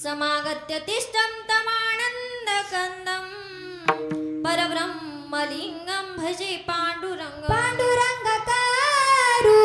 समागत्य तिष्ठं तमानन्दकन्दं परब्रह्मलिङ्गं भजे पाण्डुरङ्गं पांडुरंगकारू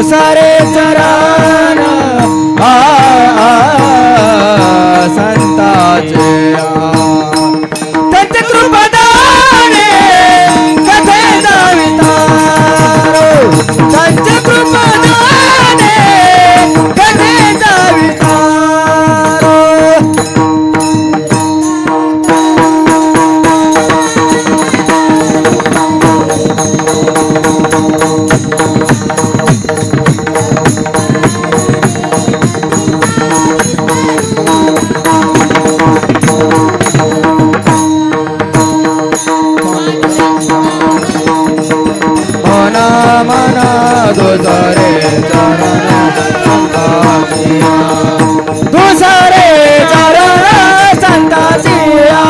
सारे चरण संताचे त्यांचे कृपादाने कथे जावितारो त्यांचे कृपादाने कथे जावितारो मना दुसरे चरण संताचिया दुसरे चरण संताचिया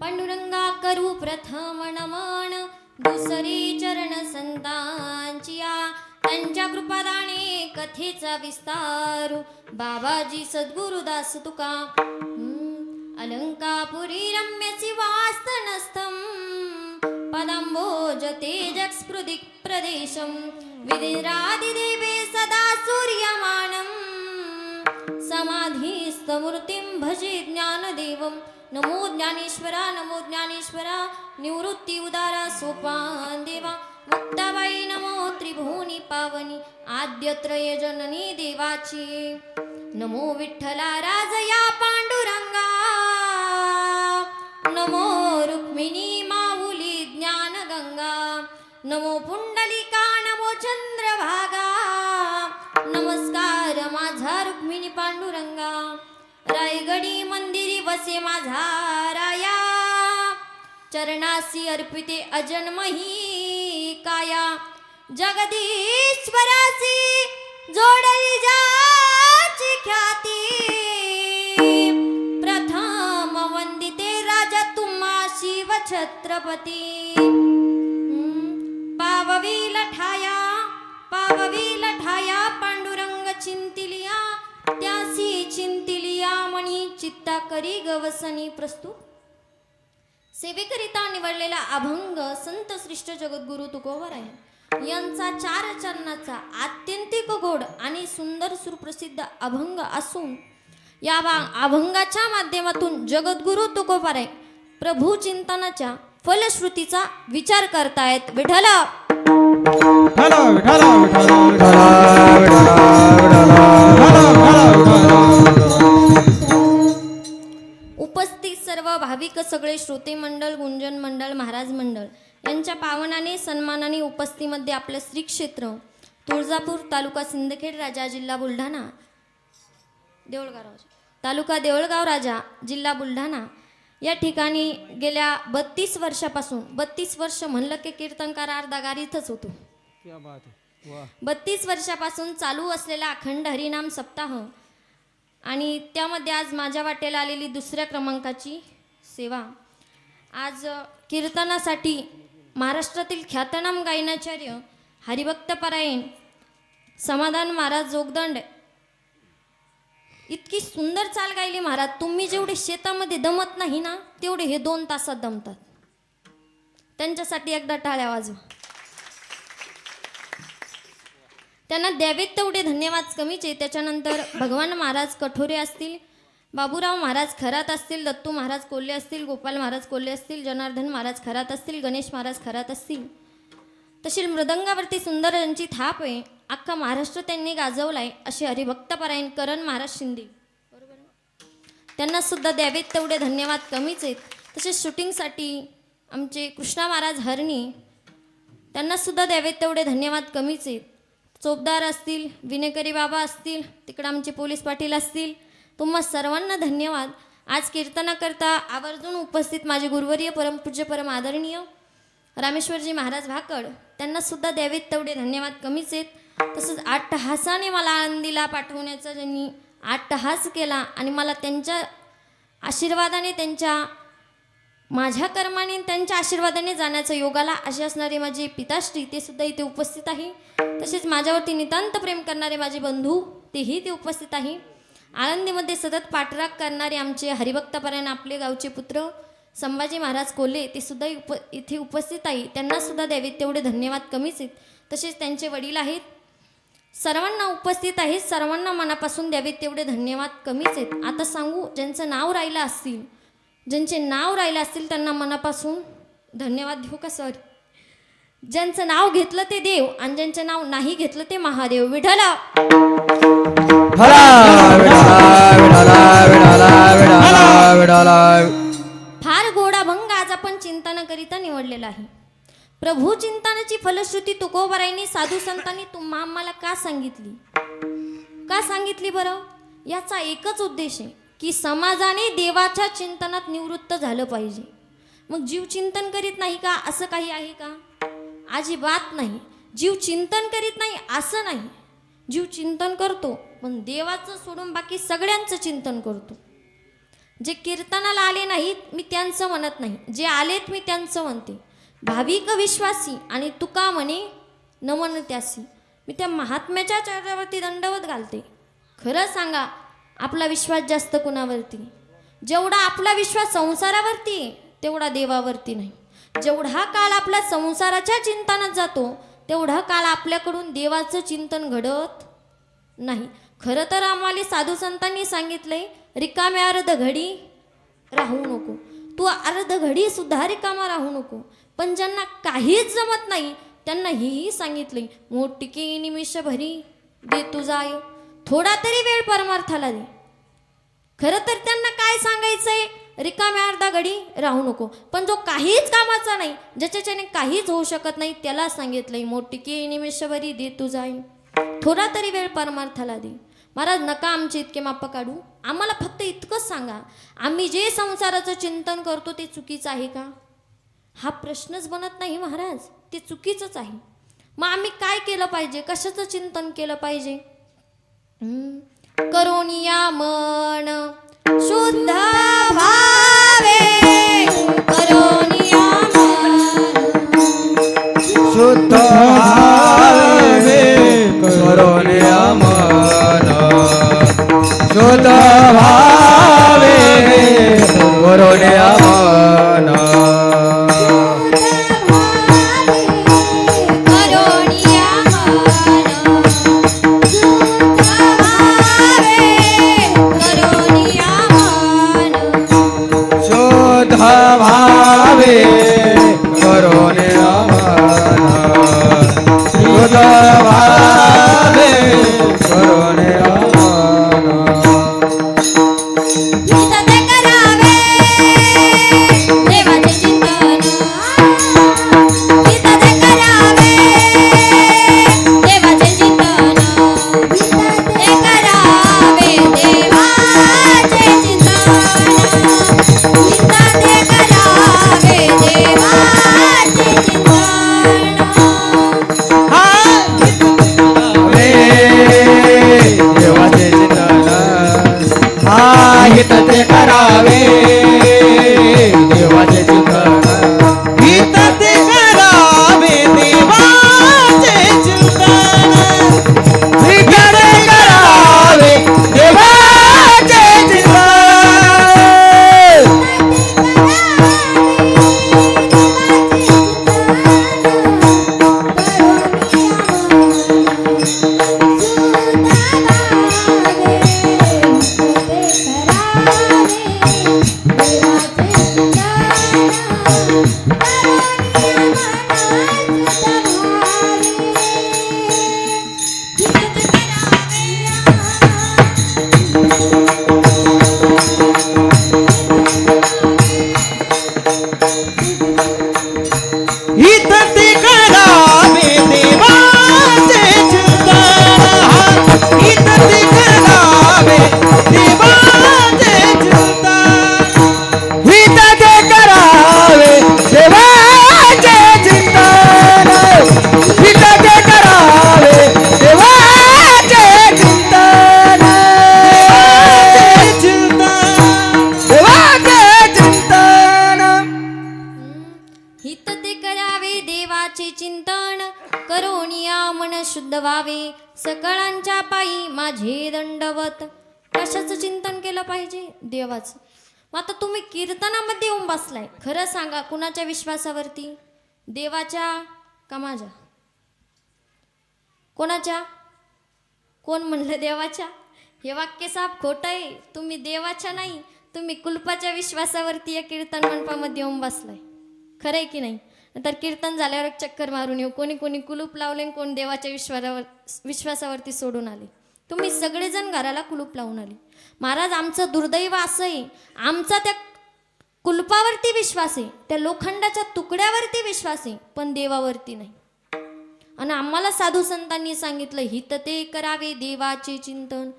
पांडुरंगा करू प्रथम नमन दुसरे चरण संतांचिया त्यांच्या कृपादाने कथेचा विस्तार बाबाजी सद्गुरुदास तुका अलंकापुरी रम्यसी वास्तनस्थं पदंबोज तेजस्फुदिक प्रदेशं विदिरादिदेवे सदा सूर्यमानं समाधिस्थमूर्तिं भजे ज्ञानदेवं नमो ज्ञानेश्वरा निवृत्ति उदारा सोपान देवा मुक्ताबाई नमो त्रिभुवनी पावनी आद्यत्रय जननी देवाची नमो विठ्ठला राजया पांडुरंगा नमो रुक्मिणी माऊली ज्ञानगंगा नमो पुंडलिका नमो चंद्रभागा नमस्कार माझा रुक्मिणी पांडुरंगा रायगडी मंदिरी वसे माझा राया चरणासी अर्पिते अजन्मही काया जगदीश्वरासी जोडली जाची ख्याती प्रथम वंदिते राजा तुम्हा शिव छत्रपती पाववी लठाया पांडुरंग चिंतिलिया त्यासी चिंतिलिया मणी चित्ता करी गवसनी प्रस्तुत सेवेकरिता निवडलेला अभंग संत श्रेष्ठ जगद्गुरु तुकोबर आहे यांचा 4 चरणाचा आत्यंतिक गोड आणि सुंदर सुप्रसिद्ध अभंग असून या अभंगाच्या माध्यमातून जगद्गुरु तुकोबर आहे प्रभू चिंतनाच्या फलश्रुतीचा विचार करतायत विठ्ठल उपस्थित सर्व भाविक सगळे श्रोते मंडळ गुंजन मंडळ महाराज मंडळ यांच्या पावनाने सन्मानाने उपस्थितीमध्ये आपलं श्री क्षेत्र तुळजापूर तालुका सिंदखेड राजा जिल्हा बुलढाणा देऊळगाव राजा तालुका देऊळगाव राजा जिल्हा बुलढाणा या ठिकाणी गेल्या 32 वर्षापासून, 32 वर्ष म्हणलं की कीर्तनकार अर्धा गाडीतच होतो. क्या बात है, वाह. 32 वर्षापासून चालू असलेला अखंड हरिनाम सप्ताह आणि त्यामध्ये आज माझ्या वाटेला आलेली दुसऱ्या क्रमांकाची सेवा. आज कीर्तनासाठी महाराष्ट्रातील ख्यातनाम गायनाचार्य हरिभक्तपरायण समाधान महाराज जोगदंड इतकी सुंदर चाल गायली महाराज. तुम्ही जेवढे शेतामध्ये दमत नाही ना तेवढे हे 2 तासात दमतात. त्यांच्यासाठी एकदा टाळ्या वाजवा. त्यांना द्यावेत तेवढे धन्यवाद कमीच आहे. त्याच्यानंतर भगवान महाराज कठोरे असतील, बाबूराव महाराज खरात असतील, दत्तू महाराज कोल्हे असतील, गोपाल महाराज कोल्हे असतील, जनार्दन महाराज खरात असतील, गणेश महाराज खरात असतील. तशी मृदंगावरती सुंदर यांची थाप आहे. अख्खा महाराष्ट्र त्यांनी गाजवलाय असे हरिभक्तपरायण करण महाराज शिंदे, बरोबर, त्यांना सुद्धा द्यावेत तेवढे धन्यवाद कमीच आहेत. तसेच शूटिंगसाठी आमचे कृष्णा महाराज हरणी, त्यांना सुद्धा द्यावेत तेवढे धन्यवाद कमीच आहेत. चोपदार असतील, विनेकरी बाबा असतील, तिकडं आमचे पोलीस पाटील असतील, तुम्हा सर्वांना धन्यवाद. आज कीर्तनाकरता आवर्जून उपस्थित माझे गुरुवर्य परमपूज्य परम आदरणीय रामेश्वरजी महाराज भाकड, त्यांना सुद्धा द्यावेत तेवढे धन्यवाद कमीच आहेत. तसंच अट्टहासाने मला आळंदीला पाठवण्याचा ज्यांनी अट्टहास केला आणि मला त्यांच्या आशीर्वादाने, माझ्या कर्माने त्यांच्या आशीर्वादाने जाण्याचं योगाला असे असणारे माझे पिताश्री ते सुद्धा इथे उपस्थित आहे. तसेच माझ्यावरती नितांत प्रेम करणारे माझे बंधू तेही इथे उपस्थित आहे. आळंदीमध्ये सतत पाठराख करणारे आमचे हरिभक्तपरायण आपले गावचे पुत्र संभाजी महाराज कोल्हे ते सुद्धा इथे उपस्थित आहे. त्यांना सुद्धा द्यावेत तेवढे धन्यवाद कमीच आहेत. तसेच त्यांचे वडील आहेत, सर्वांना उपस्थित आहेत, सर्वांना मनापासून द्यावेत तेवढे धन्यवाद कमीच आहेत. आता सांगू, ज्यांचं नाव राहिलं असतील, ज्यांचे नाव राहिले असतील त्यांना मनापासून धन्यवाद देऊ का सर? ज्यांचं नाव घेतलं ते देव आणि ज्यांचं नाव नाही घेतलं ते महादेव. विठ्ठला फार गोड अभंग आज आपण चिंतनाकरिता निवडलेला आहे. प्रभू चिंतनाची फलश्रुती तुकोबारायांनी साधू संतांनी तुम्हा आम्हाला का सांगितली बरं? याचा एकच उद्देश आहे की समाजाने देवाच्या चिंतनात निवृत्त झालं पाहिजे. मग जीव चिंतन करीत नाही का असं काही आहे का? अजिबात नाही. जीव चिंतन करीत नाही असं नाही. जीव चिंतन करतो पण देवाचं सोडून बाकी सगळ्यांचं चिंतन करतो. जे कीर्तनाला आले नाहीत मी त्यांचं म्हणत नाही, जे आलेत मी त्यांचं म्हणते. भाविक विश्वासी आणि तुका म्हणे नमन त्यासी. मी त्या महात्म्याच्या चरणावरती दंडवत घालते. खरं सांगा, आपला विश्वास जास्त कुणावरती? जेवढा आपला विश्वास संसारावरती तेवढा देवावरती नाही. जेवढा काळ आपला संसाराच्या चिंतनात जातो तेवढा काळ आपल्याकडून देवाचं चिंतन घडत नाही. खरं तर आम्हाला साधू संतांनी सांगितलंय, रिकाम्या अर्ध घडी राहू नको. तू अर्ध घडी सुद्धा रिकामा राहू नको. पण ज्यांना काहीच जमत नाही त्यांना हेही सांगितलंय, मोठीके निमिष भरी दे तुझाय, थोडा तरी वेळ परमार्थाला दे. खरं तर त्यांना काय सांगायचंय? रिकाम्या अर्धा घडी राहू नको. पण जो काहीच कामाचा नाही, ज्याच्याने काहीच होऊ शकत नाही, त्याला सांगितलंय, मोठीके निमिष भरी दे तुझाय, थोडा तरी वेळ परमार्थाला दे. महाराज नका आमचे इतके माप काढू. आम्हाला फक्त इतकंच सांगा, आम्ही जे संसाराचं चिंतन करतो ते चुकीचं आहे का? हा प्रश्नच बनत नाही महाराज. ते चुकीचंच आहे. मग आम्ही काय केलं पाहिजे? कशाचं चिंतन केलं पाहिजे? करोनिया मन शुद्ध भावे, करोनिया मन शुद्ध भावे, करोनिया मन शुद्ध भावे, करोनिया मन करावे देवाचे चिंतन हित ते करावे देवाचे चिंतन हित ते करावे देवाचे चिंतन हित ते करावे देवाचे चिंतन हित ते करावे देवाचे चिंतन हित ते करावे देवाचे चिंतन हित ते करावे देवाचे चिंतन देवाचे चिंतन हित ते करावे देवाचे चिंतन करोनिया मन शुद्ध व्हावे सकळांच्या पायी माझे दंडवत. कशाचं चिंतन केलं पाहिजे? देवाचं. मग आता तुम्ही कीर्तनामध्ये येऊन बसलाय, खरं सांगा कुणाच्या विश्वासावरती? देवाच्या का माझ्या? कोणाच्या? कोण म्हणलं देवाच्या? हे वाक्य साफ खोटं आहे. तुम्ही देवाच्या नाही, तुम्ही कुलपाच्या विश्वासावरती या कीर्तन मंडपामध्ये येऊन बसलाय. खरं आहे की नाही? नंतर कीर्तन झाल्यावर एक चक्कर मारून येऊ. कोणी कोणी कुलूप लावले, कोण देवाच्या विश्वासावरती सोडून आले. तुम्ही सगळेजण घराला कुलूप लावून आले. महाराज, आमचं दुर्दैव असं आहे, आमचा त्या कुलपावरती विश्वास आहे, त्या लोखंडाच्या तुकड्यावरती विश्वास आहे, पण देवावरती नाही. आणि आम्हाला साधू संतांनी सांगितलं हित ते करावे देवाचे चिंतन.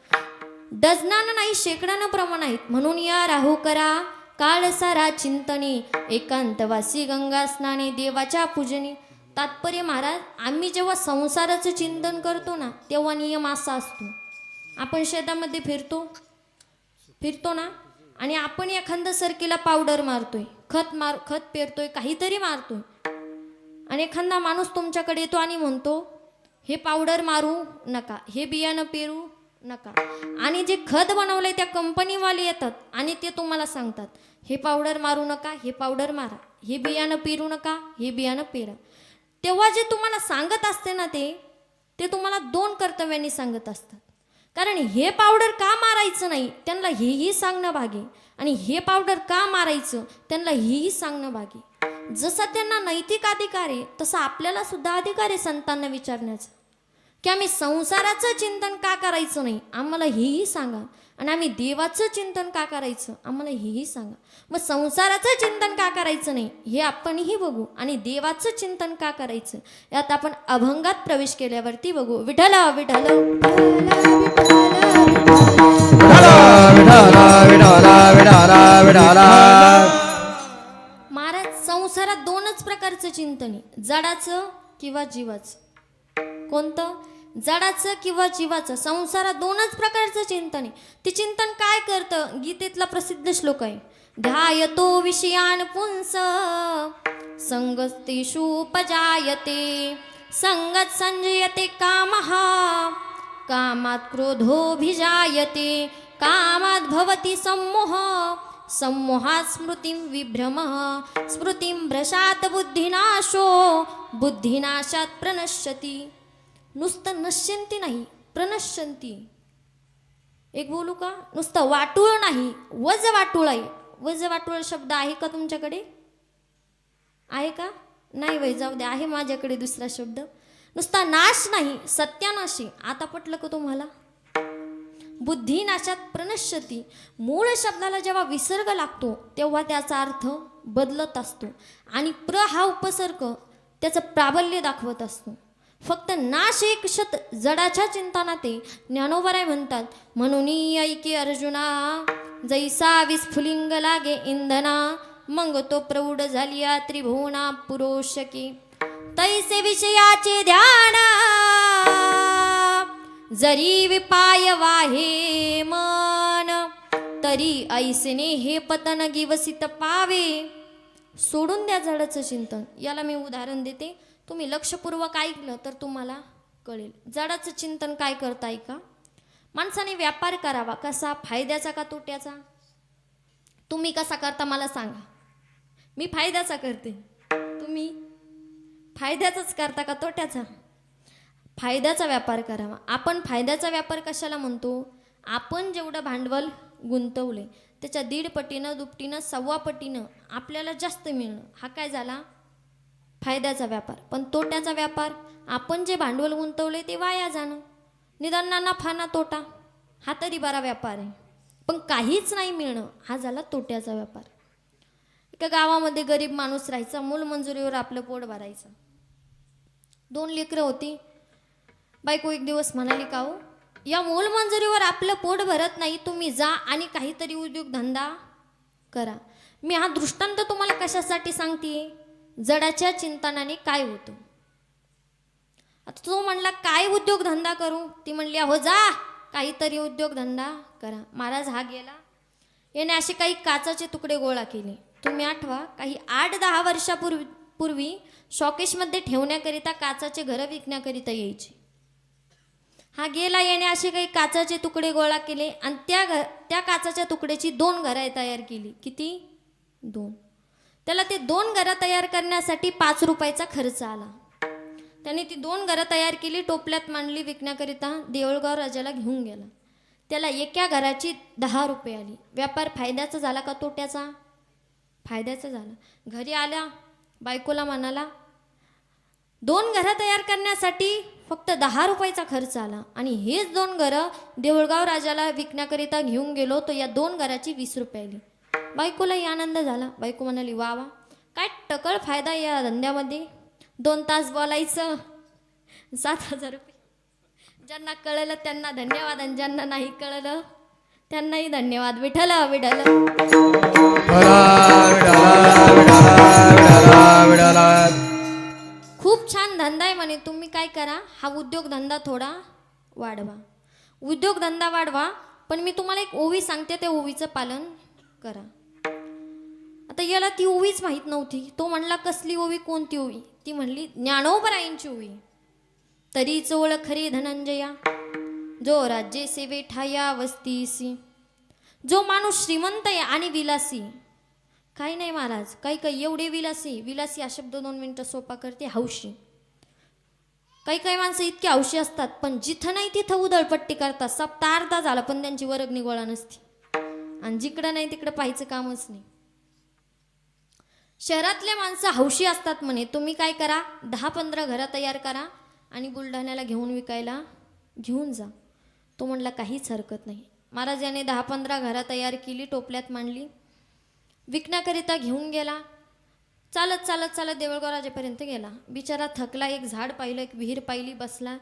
डझनानं नाही शेकडानं प्रमाण आहेत. म्हणून या राहू करा काळ सारा चिंतने एकांतवासी गंगा स्नाने देवाच्या पूजने. तात्पर्य महाराज, आम्ही जेव्हा संसाराचं चिंतन करतो ना, तेव्हा नियम असा असतो. आपण शेतामध्ये फिरतो ना, आणि आपण एखादं सरकीला पावडर मारतोय, खत पेरतोय, काहीतरी मारतोय, आणि एखादा माणूस तुमच्याकडे येतो आणि म्हणतो हे पावडर मारू नका, हे बियाणं पेरू नका. आणि जे खत बनवलंय त्या कंपनीवाले येतात आणि ते तुम्हाला सांगतात हे पावडर मारू नका, हे पावडर मारा, हे बियाणं पेरू नका, हे बियाणं पेरा. तेव्हा जे तुम्हाला सांगत असते ना, ते तुम्हाला दोन कर्तव्यांनी सांगत असतात. कारण हे पावडर का मारायचं नाही त्यांना हेही सांगणं भागे, आणि हे पावडर का मारायचं त्यांना हेही सांगणं भागे. जसा त्यांना नैतिक अधिकार आहे तसा आपल्याला सुद्धा अधिकार आहे संतांना विचारण्याचा की आम्ही संसाराचं चिंतन का करायचं नाही, आम्हाला हेही सांगा. आणि आम्ही देवाचं चिंतन का करायचं, आम्हाला हेही सांगा. मग संसाराचं चिंतन का करायचं नाही हे आपणही बघू, आणि देवाचं चिंतन का करायचं यात आपण अभंगात प्रवेश केल्यावरती बघू. विठ्ठल विठ्ठल महाराज, संसारात दोनच प्रकारचं चिंतन आहे, जडाचं किंवा जीवाचं. कोणतं? जडाचं किंवा जीवाचं. संसारात दोनच प्रकारचं चिंतन आहे. ते चिंतन काय करतं? गीतेतला प्रसिद्ध श्लोक आहे, ध्यायतो विषयान पुंस संगस्तेषु उपजायते संगत संजयते कामः कामात् क्रोधोऽभिजायते कामात् भवति सम्मोह सम्मोहात् स्मृतिं विभ्रमः स्मृतिं भ्रशात् बुद्धिनाशो बुद्धिनाशात् प्रणश्यति. नुसतं नश्यंती नाही, प्रणश्यंती. एक बोलू का? नुसतं वाटूळ नाही, वज वाटूळ आहे. वज वाटूळ शब्द आहे का तुमच्याकडे? आहे का? नाही वय, जाऊ दे, आहे माझ्याकडे दुसरा शब्द. नुसता नाश नाही, सत्यानाशी. आता पटलं का तुम्हाला? बुद्धिनाशात प्रणश्यती. मूळ शब्दाला जेव्हा विसर्ग लागतो तेव्हा त्याचा अर्थ बदलत असतो, आणि प्र हा उपसर्ग त्याचं प्राबल्य दाखवत असतो. फक्त नाश एक शत जडाच्या चिंतनात आहे. ज्ञानोबराय म्हणतात, म्हणून ऐके अर्जुना जैसा विस्फुलिंग लागे इंधना मग तो प्रौढ झालिया त्रिभुवना पुरोषके तैसे विषयाचे ध्यान जरी विपाय वाहे मन करी ऐसेने हे पतन गिवसित पावे. सोडून द्या जडाचं चिंतन. याला मी उदाहरण देते, तुम्ही लक्षपूर्वक ऐकलं तर तुम्हाला कळेल. जडाचं चिंतन काय करताय का? माणसाने व्यापार करावा कसा, फायद्याचा का तोट्याचा? तुम्ही कसा करता मला सांगा. मी फायद्याचा करते, तुम्ही फायद्याचाच करता का तोट्याचा? फायद्याचा व्यापार करावा. आपण फायद्याचा व्यापार कशाला म्हणतो? आपण जेवढं भांडवल गुंतवले त्याच्या 1.5 पटीनं, दुपटीनं, 1.25 पटीनं आपल्याला जास्त मिळणं, हा काय झाला? फायद्याचा व्यापार. पण तोट्याचा व्यापार, आपण जे भांडवल गुंतवले ते वाया जाणं, निदान ना नफा ना तोटा, हा तरी बरा व्यापार आहे. पण काहीच नाही मिळणं, हा झाला तोट्याचा व्यापार. एका गावामध्ये गरीब माणूस राहायचा, मूलमंजुरीवर आपलं पोट भरायचं. 2 लेकरं होती. बायको एक दिवस म्हणाली, का हो, या मूलमंजुरीवर आपलं पोट भरत नाही, तुम्ही जा आणि काहीतरी उद्योगधंदा करा. मी हा दृष्टांत तुम्हाला कशासाठी सांगतेय? जडाच्या चिंतनाने काय होतं. आता तो म्हणला, काय उद्योगधंदा करू? ती म्हणली, अहो जा काहीतरी उद्योगधंदा करा. महाराज हा गेला, याने असे काही काचाचे तुकडे गोळा केले. तुम्ही आठवा, काही 8-10 वर्षापूर्वी शॉकेशमध्ये ठेवण्याकरिता काचाचे घरं विकण्याकरिता यायचे. हा गेला, याने असे काही काचाचे तुकडे गोळा केले आणि त्या काचाच्या तुकड्याची 2 घरं तयार केली. किती? 2. त्याला ते 2 घरं तयार करण्यासाठी 5 रुपयाचा खर्च आला. त्याने ती 2 घरं तयार केली, टोपल्यात मांडली विकण्याकरिता, देऊळगाव राजाला घेऊन गेला. त्याला एका घराची 10 रुपये आली. व्यापार फायद्याचा झाला का तोट्याचा? फायद्याचा झाला. घरी आल्या, बायकोला म्हणाला, 2 घरं तयार करण्यासाठी फक्त 10 रुपयाचा खर्च आला आणि हेच 2 घरं देऊळगाव राजाला विकण्याकरिता घेऊन गेलो तर या 2 घराची 20 रुपये आली. बायकोलाही आनंद झाला. बायको म्हणाली, वा वा, काय टकळ फायदा या धंद्यामध्ये. 2 तास बोलायचं, 7,000 रुपये. ज्यांना कळलं त्यांना धन्यवाद आणि ज्यांना नाही कळलं त्यांनाही धन्यवाद. विठ्ठल विठ्ठल. खूप छान धंदा आहे म्हणे. तुम्ही काय करा, हा उद्योगधंदा थोडा वाढवा. उद्योगधंदा वाढवा, पण मी तुम्हाला एक ओवी सांगते, त्या ओवीचं पालन करा. आता याला ती ओवीच माहीत नव्हती. तो म्हणला, कसली ओवी, कोणती ओवी? ती म्हणली, ज्ञानोबरायांची ओवी. तरीच ओळख खरी धनंजया, जो राज्ये सेवे ठाया वस्तीसी. जो माणूस श्रीमंत आहे आणि विलासी. काही नाही महाराज, काही एवढे विलासी. विलासी हा शब्द 2 मिनिटं सोपा करते. हौशी. काही माणसं इतके हौशी असतात, पण जिथं नाही तिथं उधळपट्टी करतात. सप्ताह अर्धा झाला पण त्यांची वर्गणी गोळा नसते, आणि जिकडं नाही तिकडं पाहायचं कामच नाही. शहरातले माणसं हौशी असतात म्हणे. तुम्ही काय करा, 10-15 घरं तयार करा आणि बुलढाण्याला घेऊन विकायला घेऊन जा. तो म्हणला, काहीच हरकत नाही. महाराज याने 10-15 घरं तयार केली, टोपल्यात मांडली, विकण्याकरिता घेऊन गेला. चालत चालत चालत देऊळगाव राजेपर्यंत गेला. बिचारा थकला. एक झाड पाहिलं, एक विहीर पाहिली, बसला.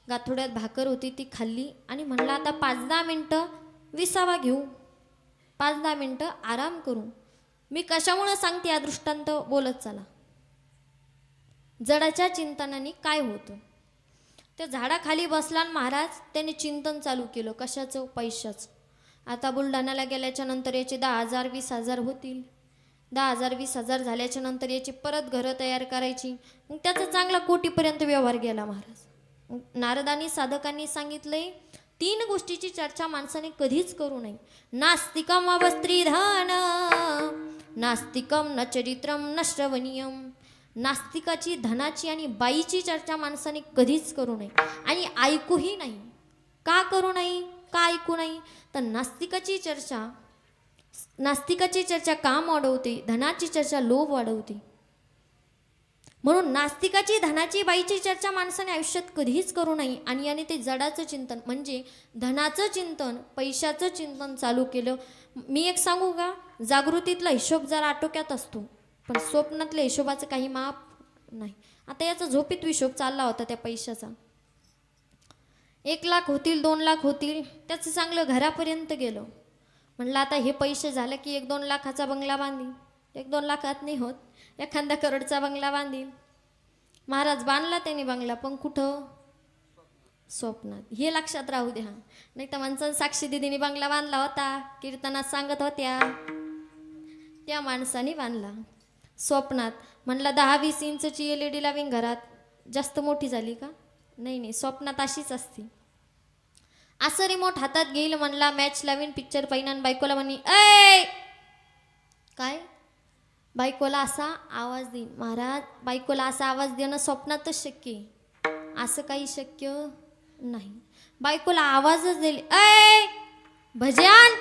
गाथोड्यात भाकर होती ती खाल्ली आणि म्हणला, आता 5-10 मिनटं विसावा घेऊ, 5-10 मिनटं आराम करू. मी कशामुळे सांगते या दृष्टांत बोलत चला. जडाच्या चिंतनाने काय होतं. त्या झाडाखाली बसला आणि महाराज त्याने चिंतन चालू केलं. कशाचं? पैशाचं. आता बुलढाण्याला गेल्याच्या नंतर याचे 10,000 20,000 होतील. 10,000 20,000 झाल्याच्या नंतर याची परत घरं तयार करायची. मग त्याचा चांगला कोटीपर्यंत व्यवहार गेला महाराज. नारदांनी साधकांनी सांगितलंय, 3 गोष्टीची चर्चा माणसाने कधीच करू नये. नास्तिकम अवस्त्रीधन, नास्तिकम न चरित्रम न श्रवणीयम. नास्तिकाची, धनाची आणि बाईची चर्चा माणसाने कधीच करू नये आणि ऐकूही नाही. का करू नाही, का ऐकू नाही? तर नास्तिकाची चर्चा काम वाढवते, धनाची चर्चा लोभ वाढवते. म्हणून नास्तिकाची, धनाची, बाईची चर्चा माणसाने आयुष्यात कधीच करू नये. आणि याने ते जडाचं चिंतन म्हणजे धनाचं चिंतन, पैशाचं चिंतन चालू केलं. मी एक सांगू का, जागृतीतला हिशोब जरा आटोक्यात असतो, पण स्वप्नातल्या हिशोबाचं काही माप नाही. आता याचा झोपीत हिशोब चालला होता त्या पैशाचा. 1 लाख होतील, 2 लाख होतील, त्याचं चांगलं घरापर्यंत गेलं. म्हणलं आता हे पैसे झाले की 1-2 लाखाचा बंगला बांधील. 1-2 लाखात नाही होत, एखादा करोडचा बंगला बांधील. महाराज बांधला त्याने बंगला, पण कुठं? स्वप्नात हे लक्षात राहू द्या. नाही तर माणसानं साक्षी दिदीने बंगला बांधला होता, कीर्तनात सांगत होत्या, त्या माणसाने बांधला स्वप्नात. म्हणलं 10-20 इंचची LED लावीन घरात, जास्त मोठी झाली का? नाही नाही, स्वप्नात अशीच असते. असं रिमोट हातात घेईल म्हणला, मॅच लावीन, पिक्चर पाहिन, बायकोला म्हणी ऐ काय, बायकोला असा आवाज देईन. महाराज, बायकोला असा आवाज देणं स्वप्नातच शक्य आहे, असं काही शक्य नाही. बायकोला आवाजच देईल, ऐ भजन,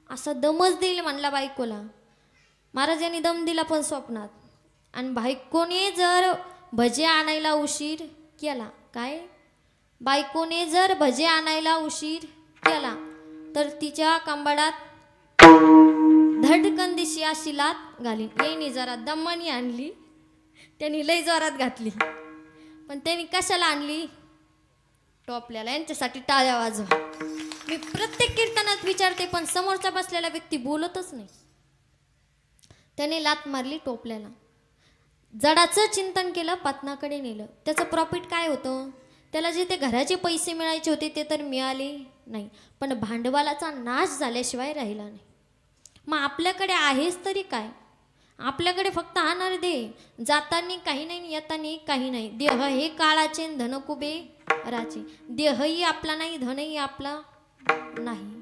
असा दमच देईल म्हणला बायकोला. महाराज यांनी दम दिला पण स्वप्नात. आणि बायकोने जर भजे आणायला उशीर केला, काय, बायकोने जर भजे आणायला उशीर केला तर तिच्या कंबडात धडकन दिशी अशी लात घालीन. येईनी जरा दमानी आणली, त्यांनी लई जोरात घातली, पण त्यांनी कशाला आणली? टोपल्याला. यांच्यासाठी टाळ्या वाजवा. मी प्रत्येक कीर्तनात विचारते, पण समोरचा बसलेला व्यक्ती बोलतच नाही. त्याने लात मारली टोपल्याला. जडाचं चिंतन केलं, पत्नाकडे नेलं. त्याचं प्रॉफिट काय होतं? त्याला जे ते घराचे पैसे मिळायचे होते ते तर मिळाले नाही, पण भांडवलाचा नाश झाल्याशिवाय राहिला नाही. मग आपल्याकडे आहेच तरी काय? आपल्याकडे फक्त हा नरदे, जातानी काही नाही, येतानी काही नाही. देह हे काळाचे, धन कुबेराचे. देहही आपला नाही, धनही आपला नाही.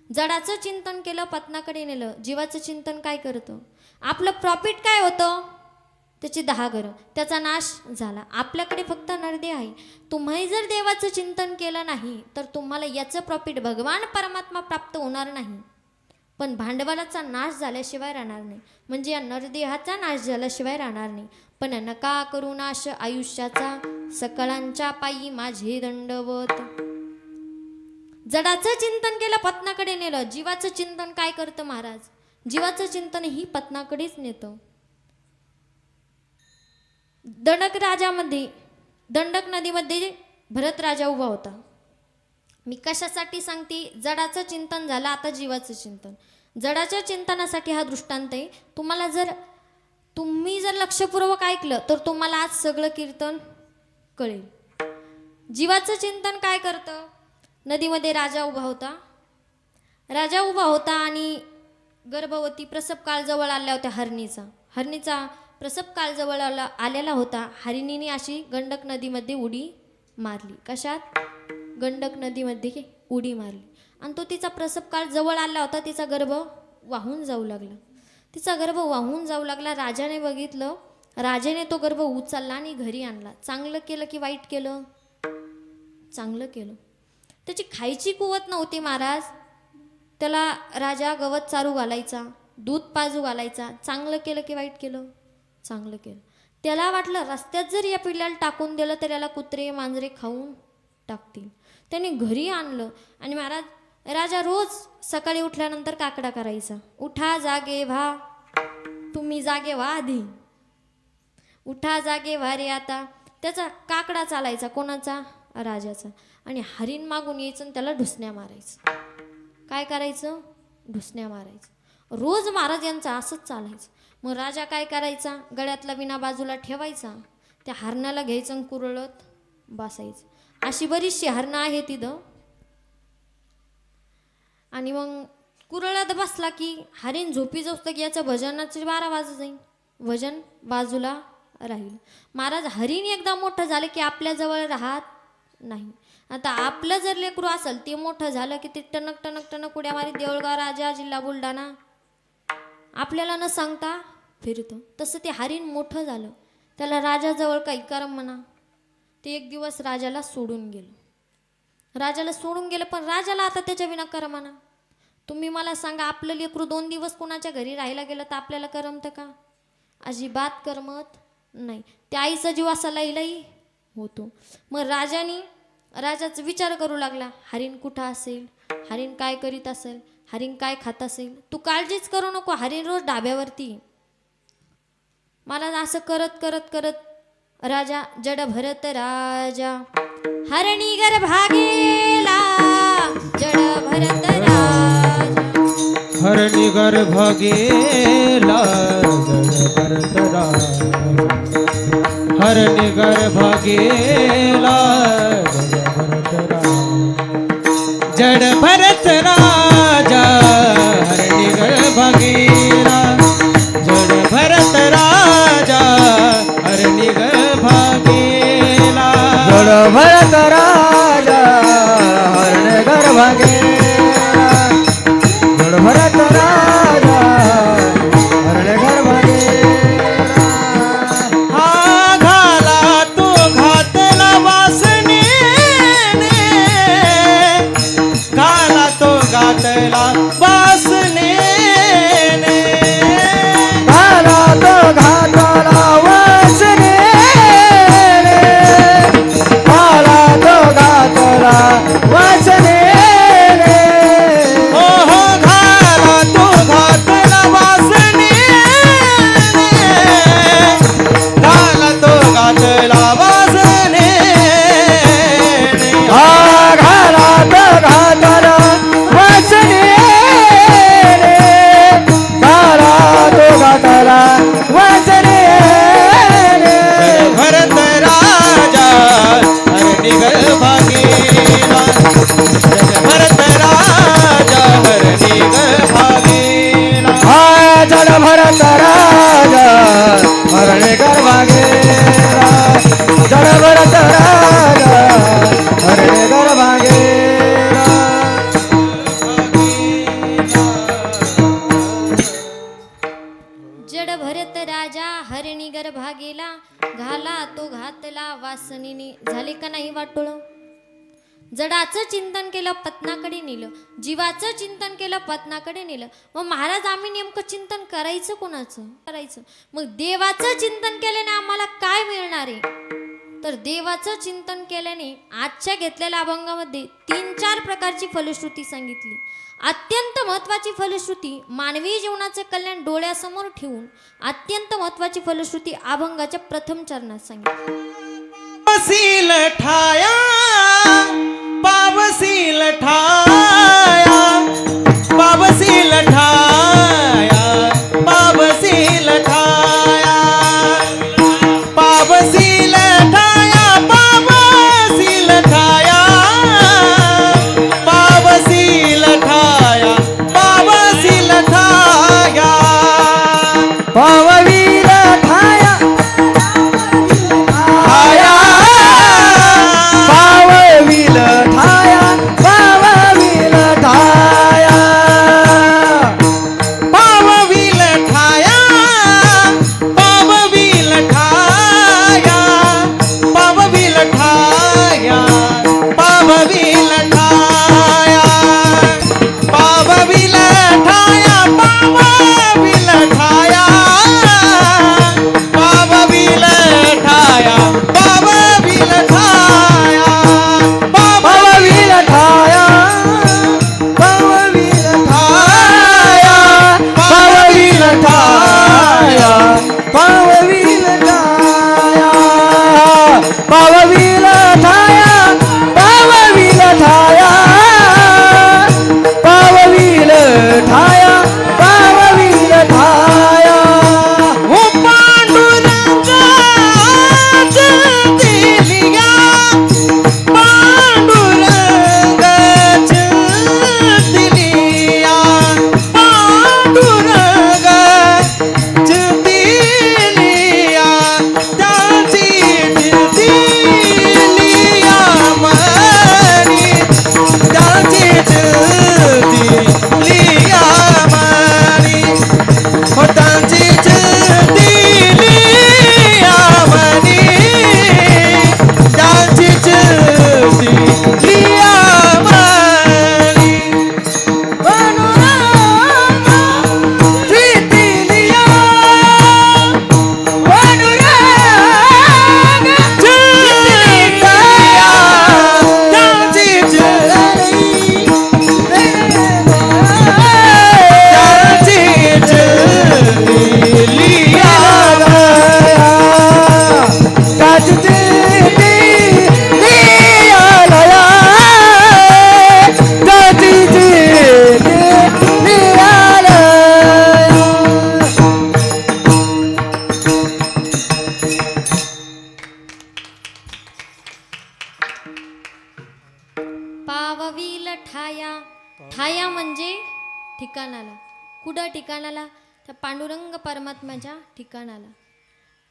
जडाचं चिंतन केलं, पत्नाकडे नेलं. जीवाचं चिंतन काय करतं? आपलं प्रॉफिट काय होतं? त्याची 10 घरं, त्याचा नाश झाला. आपल्याकडे फक्त नरदे आहे. तुम्ही जर देवाचं चिंतन केलं नाही तर तुम्हाला याचं प्रॉफिट भगवान परमात्मा प्राप्त होणार नाही, पण भांडवलाचा नाश झाल्याशिवाय राहणार नाही. म्हणजे या नरदेहाचा नाश झाल्याशिवाय राहणार नाही. पण नका करू नाश आयुष्याचा, सकळांच्या पायी माझे दंडवत. जडाचं चिंतन केलं, पत्नाकडे नेलं. जीवाचं चिंतन काय करतं महाराज? जीवाचं चिंतन ही पत्नाकडेच नेतं. दंडक नदीमध्ये भरत राजा उभा होता. मी कशासाठी सांगते? जडाचं चिंतन झालं, आता जीवाचं चिंतन. जडाच्या चिंतनासाठी हा दृष्टांत आहे. तुम्ही जर लक्षपूर्वक ऐकलं तर तुम्हाला आज सगळं कीर्तन कळेल. जीवाचं चिंतन काय करतं? नदीमध्ये राजा उभा होता आणि गर्भवती प्रसव काळ जवळ आल्या होत्या. हरणीचा प्रसव काळ जवळ आलेला होता. हरिणीने अशी गंडक नदीमध्ये उडी मारली. कशात? गंडक नदीमध्ये उडी मारली. आणि तो तिचा प्रसव काळ जवळ आला होता. तिचा गर्भ वाहून जाऊ लागला. राजाने बघितलं. राजाने तो गर्भ उचलला आणि घरी आणला. चांगलं केलं की वाईट केलं? चांगलं केलं. त्याची खायची कुवत नव्हती महाराज. त्याला राजा गवत चारू घालायचा, दूध पाजू घालायचा. चांगलं केलं की वाईट केलं? चांगलं केलं. त्याला वाटलं रस्त्यात जर या पिल्ल्याला टाकून दिलं तर याला कुत्रे मांजरे खाऊन टाकतील. त्याने घरी आणलं आणि महाराज राजा रोज सकाळी उठल्यानंतर काकडा करायचा. उठा जागे व्हा, तुम्ही जागे व्हा आधी, उठा जागे व्हा रे आता. त्याचा काकडा चालायचा. कोणाचा? राजाचा. आणि हरीण मागून यायचं आणि त्याला ढुसण्या मारायचं. काय करायचं? ढुसण्या मारायचं. रोज महाराज यांचं असंच चालायचं. मग राजा काय करायचा? गळ्यातला विणा बाजूला ठेवायचा, त्या हरणाला घ्यायचं आणि कुरळत बसायचं. अशी बरीचशी हरणं आहे तिथं. आणि मग कुरळत बसला की हरीण झोपी जाऊ की याचं भजनाचे 12 वाजत जाईल, भजन बाजूला राहील. महाराज हरीण एकदा मोठं झालं की आपल्याजवळ राहत नाही. आता आपलं जर लेकरू असेल ते मोठं झालं की ते टणक टणक टणक उड्या मारी देऊळगाव राजा जिल्हा बुलढाणा आपल्याला न सांगता फिरतो. तसं ते हरीण मोठं झालं. त्याला राजाजवळ काही करम म्हणा. ते एक दिवस राजाला सोडून गेलं. पण राजाला आता त्याच्या विना करमाना. तुम्ही मला सांगा, आपलं लेकरू 2 दिवस कुणाच्या घरी राहायला गेलं तर आपल्याला करमतं का? अजिबात करमत नाही. त्या आईचा जीव असा लई होतो. मग राजाचा विचार करू लागला, हरीण कुठं असेल, हरीण काय करीत असेल, हरीण काय खात असेल. तू काळजीच करू नको, हरीण रोज डाब्यावरती. मला असं करत राजा जड भरत राजा हरणी गर्भा गेला. जड भरत राजा हरणी गर्भ गेला. जड भरत राजा हरणी गर्भ गेला. जड भरत राजा हरणी गर्भ गेला जड भरत राजा हरणी गर्भ गेला जड भरत राजा हरण गर्भ गेला जड भरत राजा हरण गर्भ गेला हा घाला तो घातला वासनेने घाला तो घातला वासनेने घाला तो घातला वासने घाला तो घातला वासने हो हो घाला तो घातला वासनेने घाला तो घातला वासनेने हा घाला तो घातला वासने घाला तो घातला वासने भरत राजा हरणी गर्भ गेला भरत राजा हरणी गर्भ गेला हा जड भरत राजा हरण गर्भ गेला जड भरत राजा हरण गर्भ गेला जड भरत राजा हरिणी गर्भा गेला घाला तो घातला वासनीने. झाले का नाही वाटोळ? जडाचं चिंतन केलं पत्नाकडे नेलं जीवाचं चिंतन केलं पत्नाकडे नेलं. मग महाराज आम्ही नेमकं चिंतन करायचं कोणाचं करायचं? मग देवाचं चिंतन केल्याने आम्हाला काय मिळणार आहे? तर देवाचं चिंतन केल्याने आजच्या घेतलेल्या अभंगामध्ये 3-4 प्रकारची फलश्रुती सांगितली. अत्यंत महत्त्वाची फलश्रुती मानवी जीवनाचे कल्याण डोळ्यासमोर ठेवून अत्यंत महत्त्वाची फलश्रुती अभंगाच्या प्रथम चरणात सांगितली. पावसील ठाया पावसील ठाया पावसील ठाया पावसील ठाया पावसील ठाया पावसील ठाया पावसील ठाया पावसील ठाया पाववीर ठाया ठाया पाववीर ठाया पाववीर ठाया म्हणजे ठिकाणाला. कुठं ठिकाणाला? त्या पांडुरंग परमात्म्याच्या ठिकाणाला.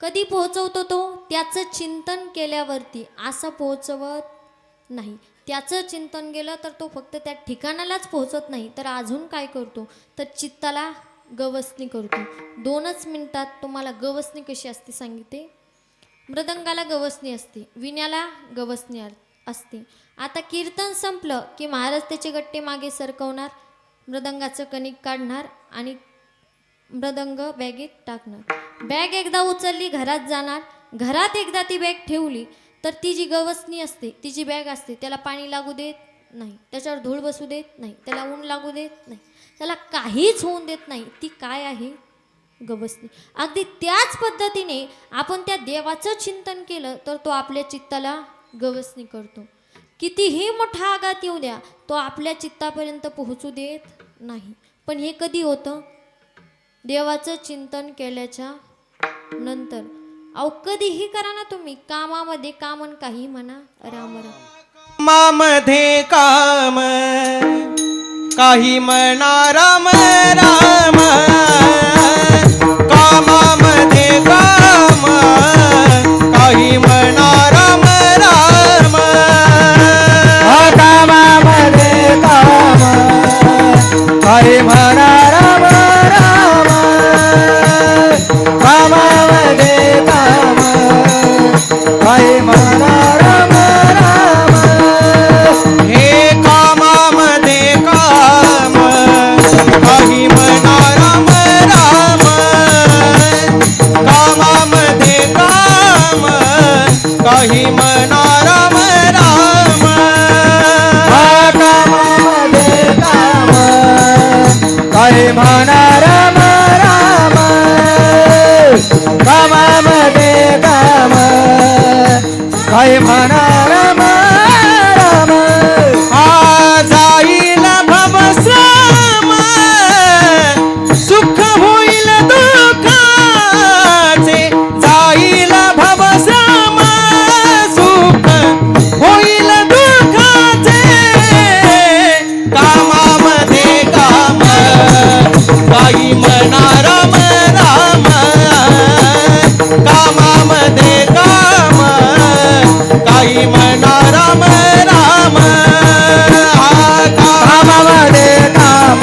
कधी पोहोचवतो तो? त्याचं चिंतन केल्यावरती. असं पोहोचवत नाही. त्याचं चिंतन केलं तर तो फक्त त्या ठिकाणालाच पोहोचत नाही, तर अजून काय करतो? तर चित्ताला गवसणी करतो. 2च मिनिटात तुम्हाला गवसणी कशी असते सांगितले. मृदंगाला गवसणी असते, विण्याला गवसणी असते. आता कीर्तन संपलं की महाराज त्याचे गट्टे मागे सरकवणार, मृदंगाचं कणिक काढणार आणि मृदंग बॅगेत टाकणार. बॅग एकदा उचलली घरात जाणार. घरात एकदा ती बॅग ठेवली तर ती जी गवसणी असते, ती जी बॅग असते, त्याला पाणी लागू देत नाही, त्याच्यावर धूळ बसू देत नाही, त्याला ऊन लागू देत नाही, त्याला काहीच होऊन देत नाही. ती काय आहे? गवसणी. अगदी त्याच पद्धतीने आपण त्या देवाचं चिंतन केलं तर तो आपल्या चित्ताला गवसणी करतो. कितीही मोठा आघात येऊ द्या, तो आपल्या चित्तापर्यंत पोहोचू देत नाही. पण हे कधी होतं? देवाचं चिंतन केल्याच्या नंतर. अहो कधीही करा ना तुम्ही, कामामध्ये कामन काही म्हणा, राम राम. कामामध्ये काम काही म्हणा राम राम. कामामध्ये काम काही म्हणा राम राम. कामामध्ये काम काही म्हणा राम राम. कामामध्ये काम काही म्हणा राम राम. हे कामामध्ये काम काही म्हणा राम राम. कामामध्ये काम काही म्हणा राम राम. कामामध्ये काम काही म्हणा राम राम. कामामध्ये काम काही म्हणा राम राम. हा जाईल भवश्रम सुख होईल दुःखाचे. जाईल भवश्रम सुख होईल दुःखाचे. कामामध्ये काम काही म्हणा राम राम. कामामध्ये काम काही म्हणा राम राम. हा कामामध्ये काम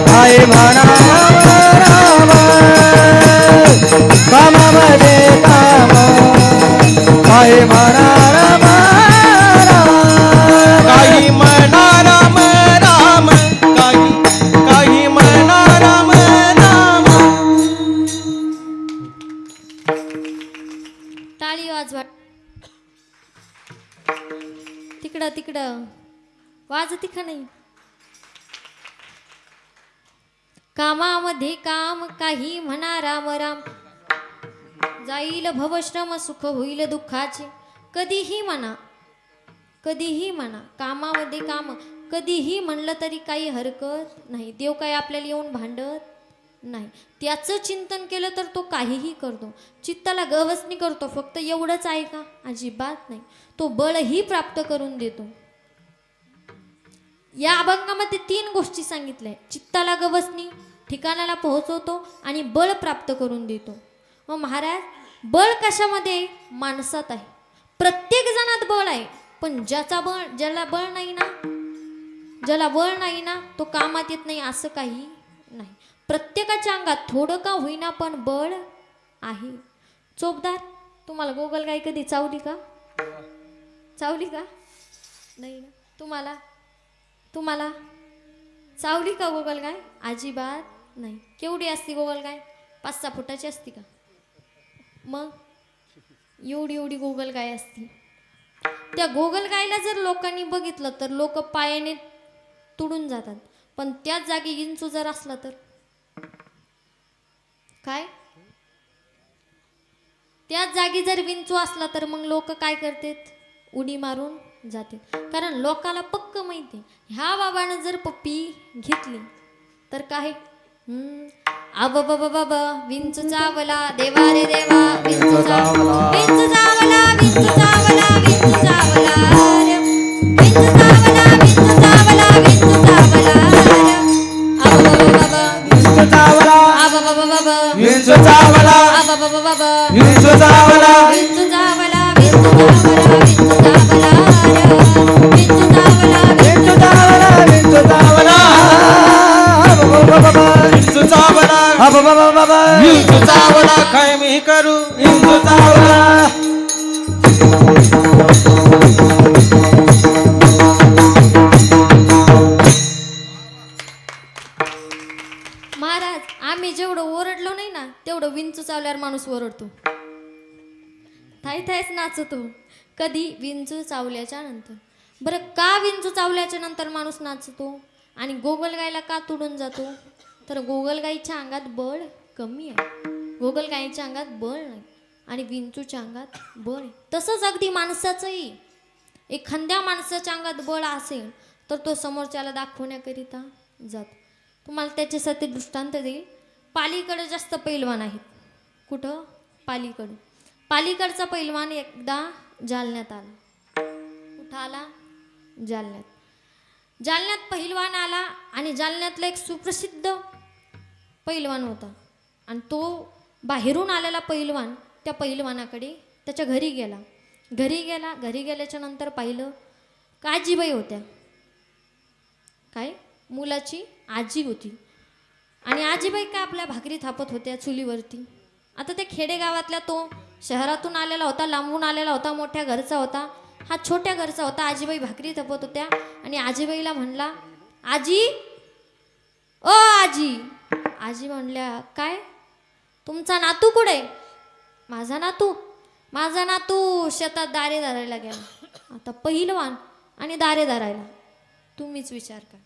काही म्हणा राम राम. कामामध्ये काम काही म्हणा राम राम. काही म्हणा राम राम. काही म्हणा राम राम. टाळी वाजवा. तिकडं तिकडं वाजती का नाही? कामामध्ये काम काही म्हणा राम राम. जाईल भवश्रम सुख होईल दुःखाचे. कधीही म्हणा, कधीही म्हणा. कामामध्ये काम कधीही म्हणलं तरी काही हरकत नाही. देव काय आपल्याला येऊन भांडत नाही. त्याचं चिंतन केलं तर तो काहीही करतो. चित्ताला गवसणी करतो. फक्त एवढंच आहे का? अजिबात नाही. तो बळही प्राप्त करून देतो. या अभंगामध्ये 3 गोष्टी सांगितल्या. चित्ताला गवसणी, ठिकाणाला पोहोचवतो आणि बळ प्राप्त करून देतो. मग महाराज बळ कशामध्ये आहे? माणसात आहे. प्रत्येक जणात बळ आहे. पण ज्याला बळ नाही ना, तो कामात येत नाही असं काही नाही. प्रत्येकाच्या अंगात थोडं का होईना पण बळ आहे. चोपदार, तुम्हाला गोगलगाई कधी चावली का? चावली का? नाही ना. तुम्हाला चावली का गोगलगाय? अजिबात नाही. केवढी असती गोगलगाय? 5-6 फुटाची असती का? मग एवढी गोगलगाय असती. त्या गोगलगायला जर लोकांनी बघितलं तर लोक पायाने तुडून जातात. पण त्याच जागी विंचू जर असला तर काय? त्याच जागी जर विंचू असला तर मग लोक काय करतात? उडी मारून जाते. कारण लोकाला पक्क माहिती ह्या बाबानं जर पप्पी घेतली तर काय? आबा बाबा बाबा विंचू चावला देवा रे देवा. विंचू चावला, विंचू चावला, विंचू चावला, विंचू चावला रे. विंचू चावला, विंचू चावला, विंचू चावला आबा बाबा बाबा विंचू चावला विंचू चावला विंचू चावला विंचू चावला विंचू चावला विंचू चावला विंचू चावला विंचू चावला विंचू चावला काय मी करू विंचू चावला महाराज आम्ही जेवढं ओरडलो नाही ना तेवढं विंचू चावल्यावर माणूस ओरडतो थाय थायच नाचतो कधी विंचू चावल्याच्या नंतर बरं का विंचू चावल्याच्या नंतर माणूस नाचतो आणि गोगलगाईला का तुडून जातो तर गोगलगाईच्या अंगात बळ कमी आहे गोगलगाईच्या अंगात बळ नाही आणि विंचूच्या अंगात बळ आहे तसंच अगदी माणसाचंही एखाद्या माणसाच्या अंगात बळ असेल तर तो समोरच्याला दाखवण्याकरिता जातो तुम्हाला त्याच्यासाठी दृष्टांत देईल पालीकडे जास्त पैलवान आहेत कुठं पालीकडं पालीकडचा पैलवान एकदा जालन्यात आला कुठं आला जालन्यात पैलवान आला आणि जालन्यातला एक सुप्रसिद्ध पैलवान होता आणि तो बाहेरून आलेला पैलवान त्या पैलवानाकडे त्याच्या घरी गेल्याच्या नंतर पाहिलं का आजीबाई होत्या काय मुलाची आजी होती आणि आजीबाई काय आपल्या भाकरी थापत होत्या चुलीवरती आता त्या खेडेगावातल्या तो शहरातून आलेला होता लांबून आलेला होता मोठ्या घरचा होता हा छोट्या घरचा होता आजीबाई भाकरी थापत होत्या आणि आजीबाईला म्हणला आजी ओ आजी आजी म्हणल्या काय तुमचा नातू कुठे माझा नातू शेतात दारे धरायला गेला आता पहिलवान आणि दारे धरायला तुम्हीच विचार करा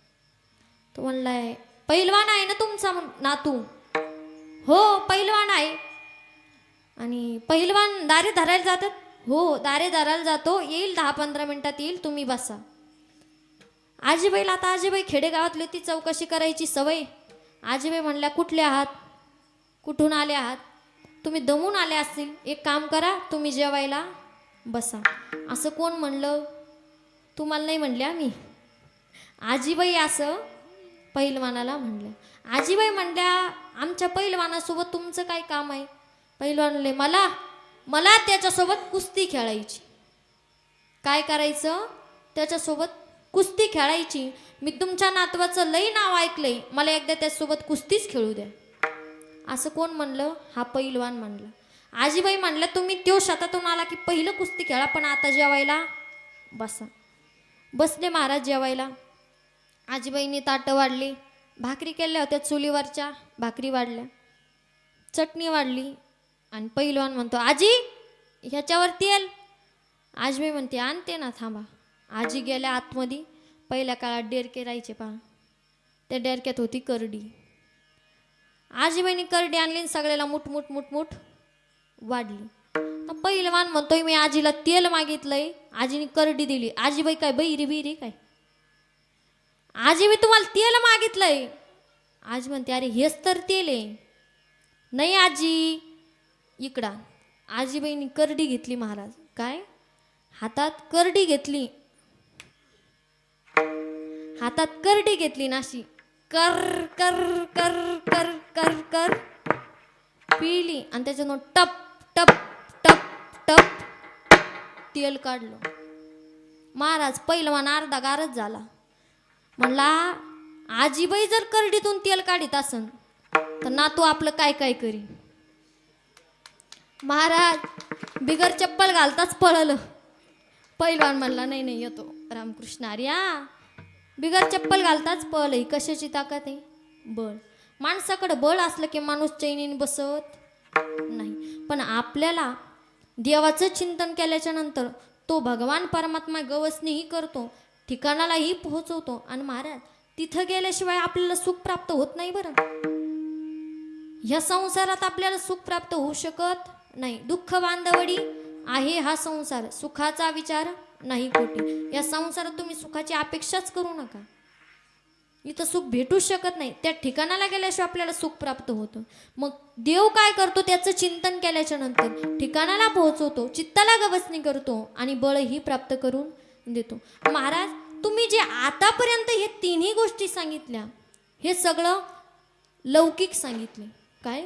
तो म्हणलाय पहिलवान आहे ना तुमचा नातू हो पहिलवान आहे आणि पहिलवान दारे धरायला जातात हो दारे धरायला जातो येईल 10-15 मिनिटात येईल तुम्ही बसा आजीबाईला आता आजीबाई खेडेगावातली ती चौकशी करायची सवय आजीबाई म्हणल्या कुठले आहात कुठून आले आहात तुम्ही दमून आले असतील एक काम करा तुम्ही जेवायला बसा असं कोण म्हणलं तुम्हाला नाही म्हणले आम्ही आजीबाई असं पहिलवानाला म्हणल्या आजीबाई म्हणल्या आमच्या पहिलवानासोबत तुमचं काय काम आहे पहिलवान म्हणले मला त्याच्यासोबत कुस्ती खेळायची काय करायचं त्याच्यासोबत कुस्ती खेळायची मी तुमच्या नातवाचं लई नाव ऐकलंय मला एकदा त्याच्यासोबत कुस्तीच खेळू द्या असं कोण म्हणलं हा पहिलवान म्हणलं आजीबाई म्हणलं तुम्ही त्यो शेतातून आला की पहिलं कुस्ती खेळा पण आता जेवायला बसा बसले महाराज जेवायला आजीबाईंनी ताटं वाढली भाकरी केल्या होत्या चुलीवरच्या भाकरी वाढल्या चटणी वाढली आणि पहिलवान म्हणतो आजी ह्याच्यावर तेल आजीबाई म्हणते आणते ना थांबा आजी गेल्या आतमध्ये पहिल्या काळात डेरके राहायचे पहा त्या डेरक्यात होती करडी आजीबाईंनी करडी आणली आणि सगळ्याला मुठ वाढली पहिलवान म्हणतोय मी आजीला तेल मागितलंय आजीने करडी दिली आजीबाई काय बिरी काय आजी मी तुम्हाला तेल मागितलंय आजी म्हणते अरे हेच तर तेल आहे नाही आजी इकडा आजीबाईंनी करडी घेतली महाराज काय हातात करडी घेतली नाशी कर कर कर कर कर कर पिली आणि त्याच्यानं टप टप टप टप तेल काढलं महाराज पहिलवान अर्धा गारच झाला म्हणला आजीबाई जर करडीतून तेल काढीत असन तर नातू आपलं काय काय करी महाराज बिगर चप्पल घालताच पळलं पहिलवान म्हणला नाही येतो रामकृष्ण आर्या बिगर चप्पल घालताच पळलं ही कशाची ताकद आहे बळ माणसाकडे बळ असलं की माणूस चैनीने बसत नाही पण आपल्याला देवाचं चिंतन केल्याच्या नंतर तो भगवान परमात्मा गवसनीही करतो ठिकाणालाही पोहोचवतो आणि महाराज तिथं गेल्याशिवाय आपल्याला सुख प्राप्त होत नाही बरं ह्या संसारात आपल्याला सुख प्राप्त होऊ शकत नाही दुःख बांधवडी आहे हा संसार सुखाचा विचार नाही कोटी या संसारात तुम्ही सुखाची अपेक्षाच करू नका इथं सुख भेटू शकत नाही त्या ठिकाणाला गेल्याशिवाय आपल्याला सुख प्राप्त होतं मग देव काय करतो त्याचं चिंतन केल्याच्या नंतर ठिकाणाला पोहोचवतो चित्ताला गवसणी करतो आणि बळही प्राप्त करून देतो महाराज तुम्ही जे आतापर्यंत हे तिन्ही गोष्टी सांगितल्या हे सगळं लौकिक सांगितले काय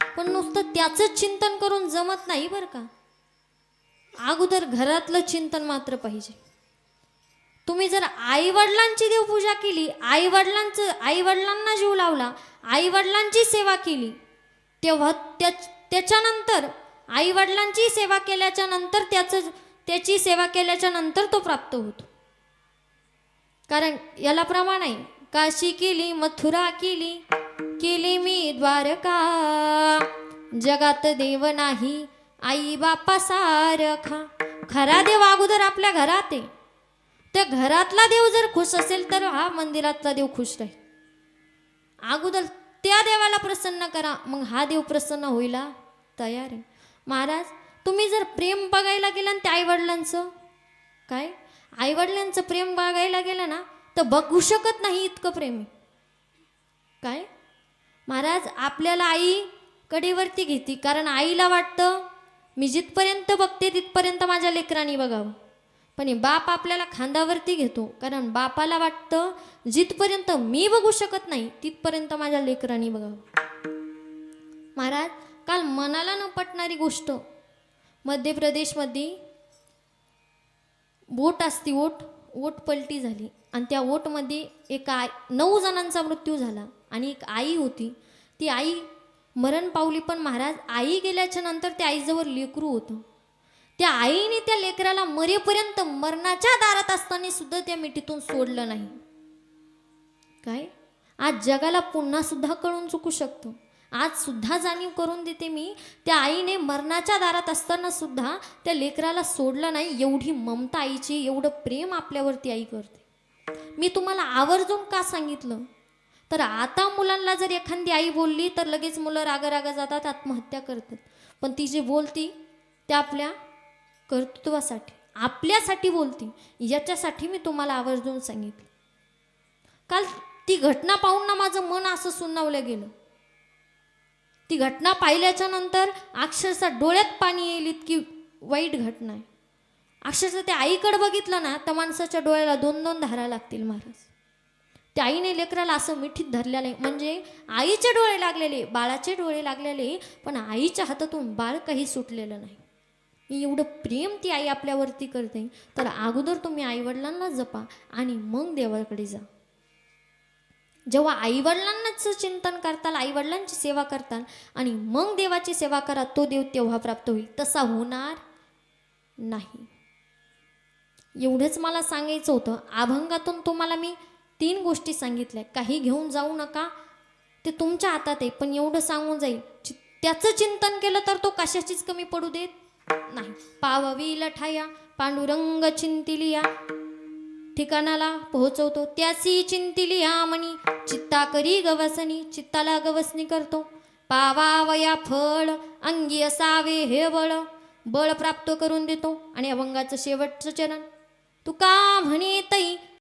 पण नुसतं त्याचंच चिंतन करून जमत नाही बरं का. अगोदर घरातलं चिंतन मात्र पाहिजे. तुम्ही जर आई वडिलांची देवपूजा केली, आई वडिलांना जीव लावला, आई वडिलांची सेवा केली, तेव्हा त्याच्यानंतर आई वडिलांची सेवा केल्याच्या नंतर त्याची सेवा केल्याच्या नंतर तो प्राप्त होतो. कारण याला प्रमाण आहे, काशी केली मथुरा केली, केली मी द्वारका, जगात देव नाही आई बापा सारखा. खरा देव अगोदर आपल्या घरात आहे. त्या घरातला देव जर खुश असेल तर हा मंदिरातला देव खुश राहील. अगोदर त्या देवाला प्रसन्न करा, मग हा देव प्रसन्न होईला तयार आहे. महाराज, तुम्ही जर प्रेम बघायला गेलं ना त्या आईवडिलांचं, काय आईवडिलांचं प्रेम बघायला गेलं ना तर बघू शकत नाही इतकं प्रेम आहे. काय महाराज, आपल्याला आई कडेवरती घेते, कारण आईला वाटतं मी जिथपर्यंत बघते तिथपर्यंत माझ्या लेकरांनी बघावं. पण हे बाप आपल्याला खांद्यावरती घेतो, कारण बापाला वाटतं जिथपर्यंत मी बघू शकत नाही तिथपर्यंत माझ्या लेकरांनी बघावं. महाराज, काल मनाला न पटणारी गोष्ट, मध्य प्रदेशमध्ये बोट असती, ओट पलटी झाली आणि त्या ओटमध्ये 9 जणांचा मृत्यू झाला आणि एक आई होती. ती आई मरण पावली. पण महाराज, आई गेल्याच्या नंतर त्या आईजवळ लेकरू होतं. त्या आईने त्या लेकराला मरेपर्यंत, मरणाच्या दारात असताना सुद्धा त्या मिठीतून सोडलं नाही. काय आज जगाला पुन्हा सुद्धा कळून चुकू शकतो. आज सुद्धा जाणीव करून देते मी, त्या आईने मरणाच्या दारात असताना सुद्धा त्या लेकराला सोडलं नाही. एवढी ममता आईची, एवढं प्रेम आपल्यावरती आई करते. मी तुम्हाला आवर्जून का सांगितलं, तर आता मुलांना जर एखादी आई बोलली तर लगेच मुलं रागा जातात, आत्महत्या करतात. पण ती जे बोलती त्या आपल्या कर्तृत्वासाठी, आपल्यासाठी बोलती. याच्यासाठी मी तुम्हाला आवर्जून सांगितलं. काल ती घटना पाहून ना माझं मन असं सुन्नावलं गेलं. ती घटना पाहिल्याच्या नंतर अक्षरशः डोळ्यात पाणी येईल इतकी वाईट घटना आहे. अक्षरशः त्या आईकडे बघितलं ना त्या माणसाच्या डोळ्याला 2-2 धारा लागतील महाराज. त्या आईने लेकराला असं मिठीत धरलेलं आहे, म्हणजे आईचे डोळे लागलेले, बाळाचे डोळे लागलेले, पण आईच्या हातातून बाळ काही सुटलेलं नाही. एवढं प्रेम ती आई आपल्यावरती करते. तर अगोदर तुम्ही आईवडिलांना जपा आणि मग देवाकडे जा. जेव्हा आईवडिलांनाच चिंतन करताल, आईवडिलांची सेवा करताल आणि मग देवाची सेवा करा, तो देव तेव्हा प्राप्त होईल. तसा होणार नाही. एवढंच मला सांगायचं होतं. अभंगातून तुम्हाला मी 3 गोष्टी सांगितल्या. काही घेऊन जाऊ नका, ते तुमच्या हातात आहे. पण एवढं सांगून जाईल, त्याचं चिंतन केलं तर तो कशाचीच कमी पडू देत नाही. पाववी लठाया पांडुरंग चिंतिलिया, ठिकाणाला पोहोचवतो त्याची चिंतिलिया मनी, चित्ता करी गवसनी, चित्ताला गवसनी करतो. पावावया फळ अंगी असावे हे बळ प्राप्त करून देतो. आणि अभंगाचं शेवटचं चरण, तुका म्हणे तई